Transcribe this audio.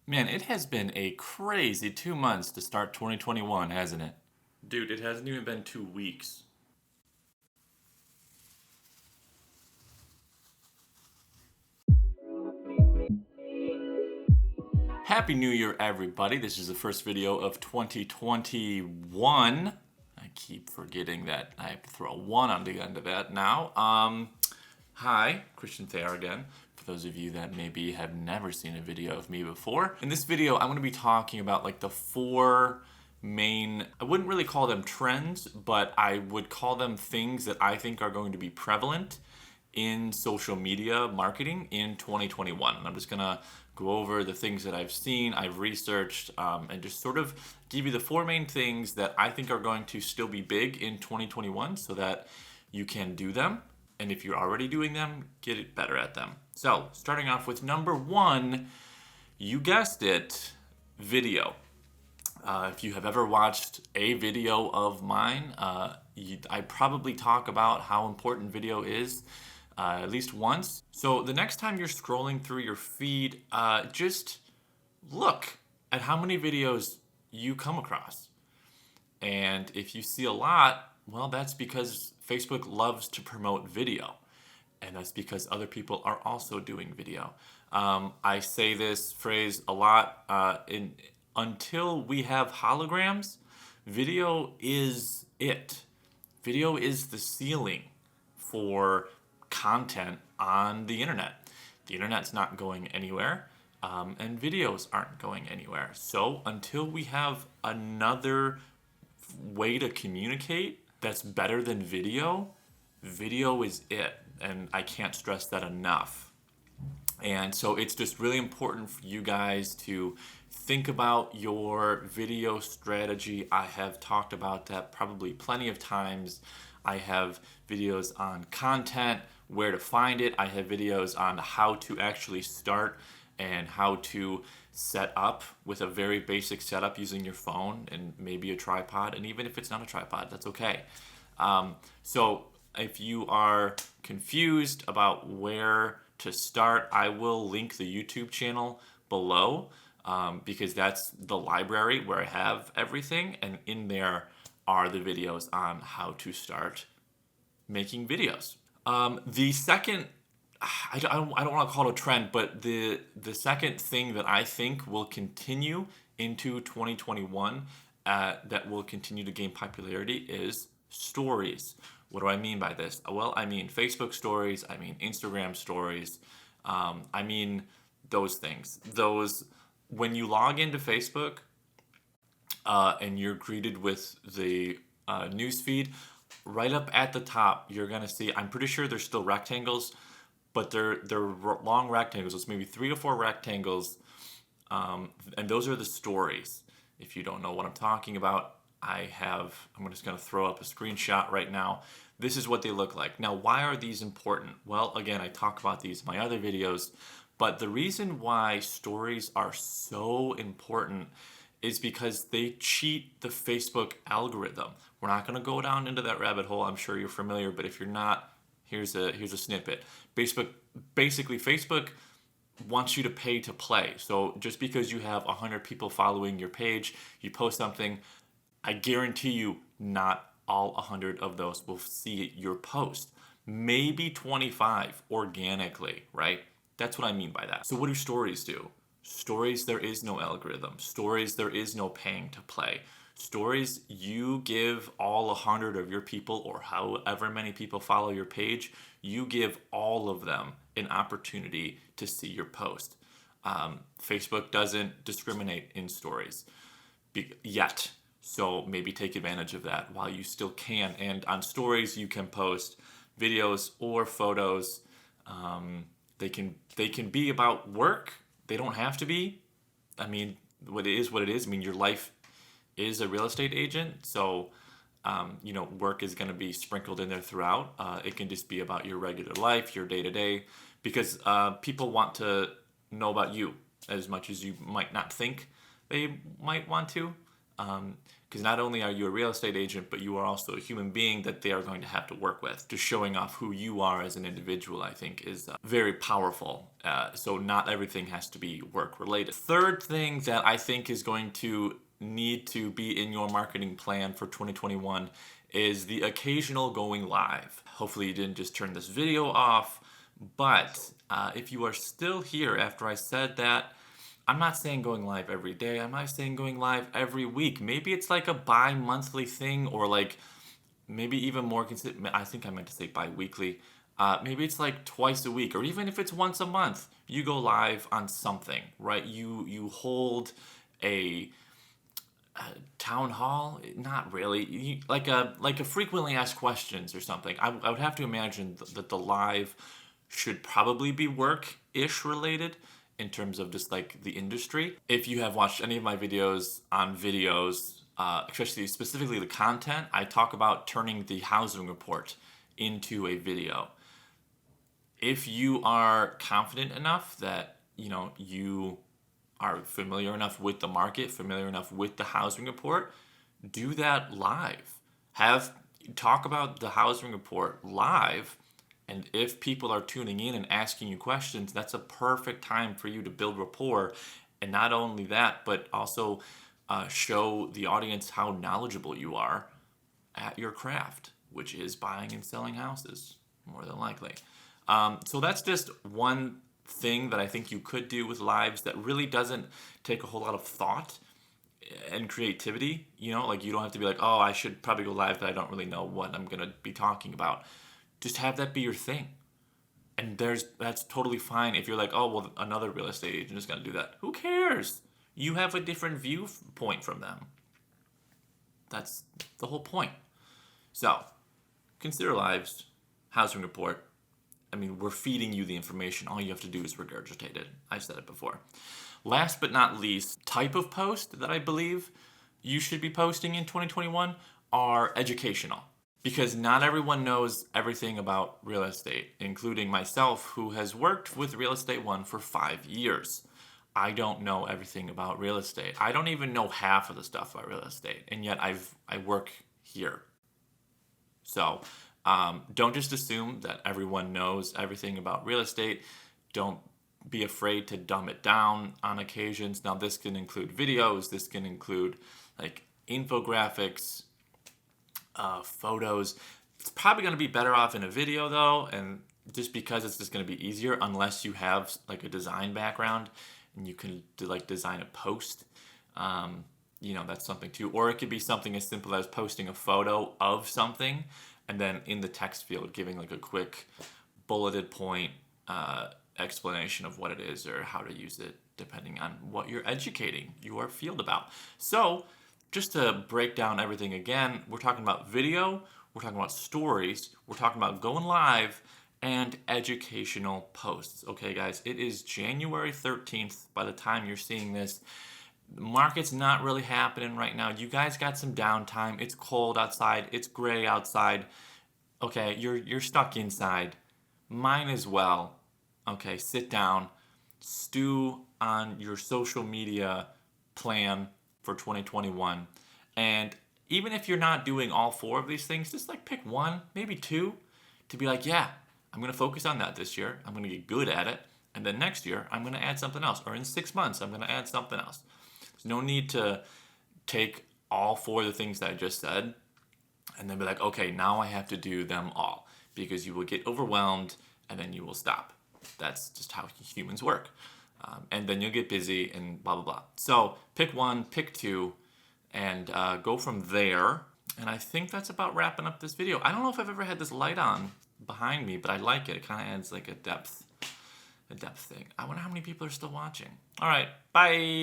Man, it has been a crazy 2 months to start 2021, hasn't it? Dude, it hasn't even been 2 weeks. Happy New Year, everybody. This is the first video of 2021. I keep forgetting that I have to throw a 1 on the end of that now. Hi, Christian Thayer again. For those of you that maybe have never seen a video of me before. In this video, I'm going to be talking about like the 4 main, I wouldn't really call them trends, but I would call them things that I think are going to be prevalent in social media marketing in 2021. And I'm just going to go over the things that I've seen, I've researched, and just sort of give you the 4 main things that I think are going to still be big in 2021 so that you can do them. And if you're already doing them, get better at them. So, starting off with number 1, you guessed it, video. If you have ever watched a video of mine, I probably talk about how important video is at least once. So the next time you're scrolling through your feed, just look at how many videos you come across. And if you see a lot, well, that's because Facebook loves to promote video. And that's because other people are also doing video. I say this phrase a lot until we have holograms, video is it. Video is the ceiling for content on the internet. The internet's not going anywhere, and videos aren't going anywhere. So until we have another way to communicate that's better than video, video is it. And I can't stress that enough. And so it's just really important for you guys to think about your video strategy. I have talked about that probably plenty of times. I have videos on content, where to find it. I have videos on how to actually start and how to set up with a very basic setup using your phone and maybe a tripod. And even if it's not a tripod, that's okay. So if you are confused about where to start, I will link the YouTube channel below because that's the library where I have everything, and in there are the videos on how to start making videos. The second, I don't want to call it a trend, but the second thing that I think will continue into 2021 that will continue to gain popularity is stories. What do I mean by this? Well, I mean Facebook stories, I mean Instagram stories, I mean those things. Those, when you log into Facebook and you're greeted with the news feed, right up at the top, you're gonna see, I'm pretty sure they're still rectangles, but they're long rectangles. It's maybe 3 to 4 rectangles, and those are the stories. If you don't know what I'm talking about, I'm just going to throw up a screenshot right now. This is what they look like. Now, why are these important? Well, again, I talk about these in my other videos, but the reason why stories are so important is because they cheat the Facebook algorithm. We're not going to go down into that rabbit hole. I'm sure you're familiar, but if you're not, here's a snippet. Facebook wants you to pay to play. So just because you have 100 people following your page, you post something, I guarantee you not all 100 of those will see your post. Maybe 25 organically, right? That's what I mean by that. So what do stories do? Stories, there is no algorithm. Stories, there is no paying to play. Stories, you give all 100 of your people, or however many people follow your page, you give all of them an opportunity to see your post. Facebook doesn't discriminate in stories yet. So maybe take advantage of that while you still can. And on stories, you can post videos or photos. They can be about work. They don't have to be. I mean, what it is, what it is. I mean, your life is a real estate agent, so work is going to be sprinkled in there throughout. It can just be about your regular life, your day to day, because people want to know about you as much as you might not think they might want to. Because not only are you a real estate agent, but you are also a human being that they are going to have to work with. Just showing off who you are as an individual, I think, is very powerful. So not everything has to be work related. Third thing that I think is going to need to be in your marketing plan for 2021 is the occasional going live. Hopefully you didn't just turn this video off, but if you are still here after I said that, I'm not saying going live every day. I'm not saying going live every week. Maybe it's like a bi-monthly thing, or like maybe even more I think I meant to say bi-weekly. Maybe it's like twice a week, or even if it's once a month, you go live on something, right? You hold a town hall, not really, like a frequently asked questions or something. I would have to imagine that the live should probably be work-ish related in terms of just like the industry. If you have watched any of my videos on videos, especially specifically the content, I talk about turning the housing report into a video. If you are confident enough that you are familiar enough with the market, familiar enough with the housing report, do that live. Talk about the housing report live, and if people are tuning in and asking you questions, that's a perfect time for you to build rapport. And not only that, but also show the audience how knowledgeable you are at your craft, which is buying and selling houses, more than likely. So that's just one thing that I think you could do with lives that really doesn't take a whole lot of thought and creativity. Like you don't have to be like, oh, I should probably go live, but I don't really know what I'm going to be talking about. Just have that be your thing. And that's totally fine if you're like, oh, well, another real estate agent is going to do that. Who cares? You have a different viewpoint from them. That's the whole point. So, consider lives, housing report. I mean, we're feeding you the information. All you have to do is regurgitate it. I've said it before. Last but not least, type of post that I believe you should be posting in 2021 are educational. Because not everyone knows everything about real estate, including myself, who has worked with Real Estate One for 5 years. I don't know everything about real estate. I don't even know half of the stuff about real estate, and yet I work here. So don't just assume that everyone knows everything about real estate. Don't be afraid to dumb it down on occasions. Now, this can include videos. This can include like infographics, photos. It's probably going to be better off in a video though, and just because it's just going to be easier unless you have like a design background and you can design a post. That's something too. Or it could be something as simple as posting a photo of something and then in the text field giving like a quick bulleted point explanation of what it is or how to use it depending on what you're educating your field about. So just to break down everything again, we're talking about video, we're talking about stories, we're talking about going live, and educational posts. Okay, guys, it is January 13th by the time you're seeing this. The market's not really happening right now. You guys got some downtime. It's cold outside. It's gray outside. Okay, you're stuck inside. Mine as well. Okay, sit down. Stew on your social media plan for 2021. And even if you're not doing all 4 of these things, just like pick 1, maybe 2, to be like, yeah, I'm going to focus on that this year. I'm going to get good at it. And then next year, I'm going to add something else. Or in 6 months, I'm going to add something else. There's no need to take all 4 of the things that I just said and then be like, okay, now I have to do them all. Because you will get overwhelmed and then you will stop. That's just how humans work. And then you'll get busy and blah, blah, blah. So pick 1, pick 2, and go from there. And I think that's about wrapping up this video. I don't know if I've ever had this light on behind me, but I like it. It kind of adds like a depth thing. I wonder how many people are still watching. All right, bye.